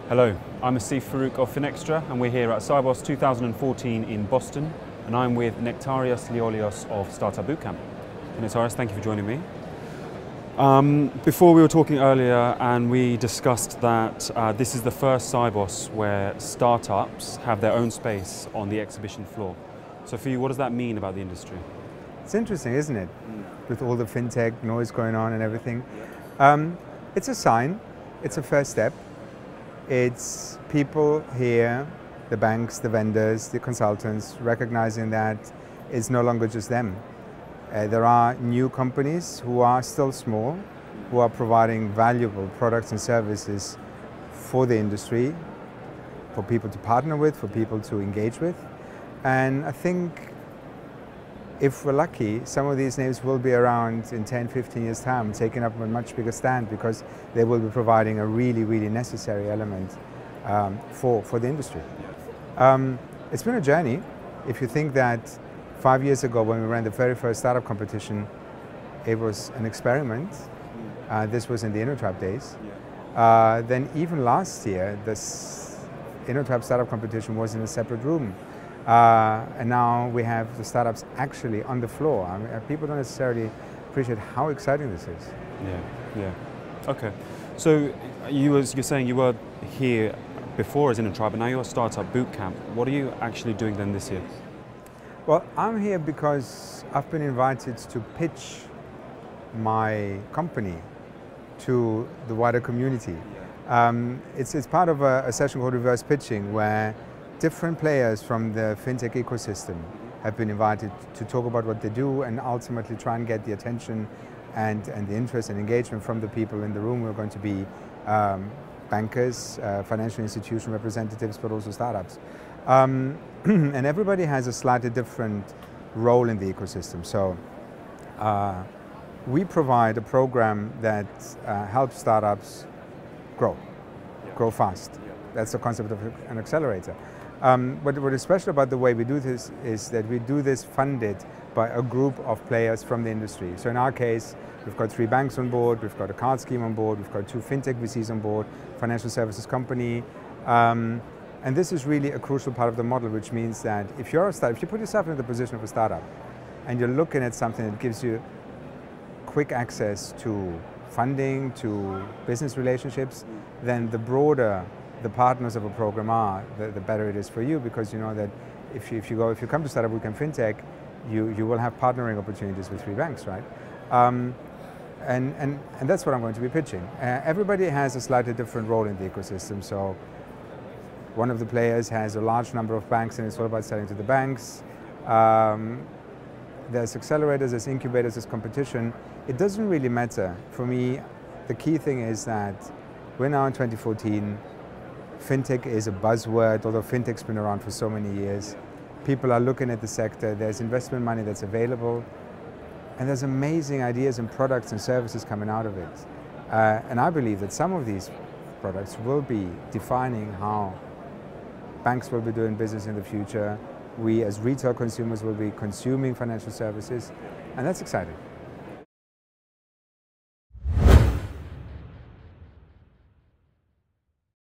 Hello, I'm Asif Farouk of Finextra and we're here at Sibos 2014 in Boston, and I'm with Nektarios Liolios of Startupbootcamp. Nektarios, thank you for joining me. Before we were talking earlier and we discussed that this is the first Sibos where startups have their own space on the exhibition floor. So for you, what does that mean about the industry? It's interesting, isn't it? With all the fintech noise going on and everything. It's a sign, it's a first step. It's people here, the banks, the vendors, the consultants, recognizing that it's no longer just them. There are new companies who are still small, who are providing valuable products and services for the industry, for people to partner with, for people to engage with. And I think if we're lucky, some of these names will be around in 10, 15 years' time, taking up a much bigger stand because they will be providing a really, really necessary element for the industry. It's been a journey. If you think that 5 years ago when we ran the very first startup competition, it was an experiment. This was in the InnoTrap days. Then even last year, this InnoTrap startup competition was in a separate room. And now we have the startups actually on the floor. I mean, people don't necessarily appreciate how exciting this is. Yeah. Okay. So you're saying you were here before as InnoTrap, but now you're Startup Bootcamp. What are you actually doing then this year? Well, I'm here because I've been invited to pitch my company to the wider community. It's part of a session called reverse pitching, where different players from the fintech ecosystem have been invited to talk about what they do and ultimately try and get the attention and the interest and engagement from the people in the room who are going to be bankers, financial institution representatives, but also startups. And everybody has a slightly different role in the ecosystem. So we provide a program that helps startups grow fast. That's the concept of an accelerator. But what is special about the way we do this is that we do this funded by a group of players from the industry. So in our case, we've got 3 banks on board, we've got a card scheme on board, we've got 2 fintech VCs on board, financial services company. And this is really a crucial part of the model, which means that if you're a startup, if you put yourself in the position of a startup and you're looking at something that gives you quick access to funding, to business relationships, then the broader the partners of a program are, the better it is for you, because you know that if you come to Startupbootcamp FinTech, you will have partnering opportunities with 3 banks, right? And that's what I'm going to be pitching. Everybody has a slightly different role in the ecosystem. So one of the players has a large number of banks and it's all about selling to the banks. There's accelerators, there's incubators, there's competition. It doesn't really matter. For me, the key thing is that we're now in 2014. Fintech is a buzzword, although fintech's been around for so many years. People are looking at the sector, there's investment money that's available, and there's amazing ideas and products and services coming out of it. And I believe that some of these products will be defining how banks will be doing business in the future. We as retail consumers will be consuming financial services, and that's exciting.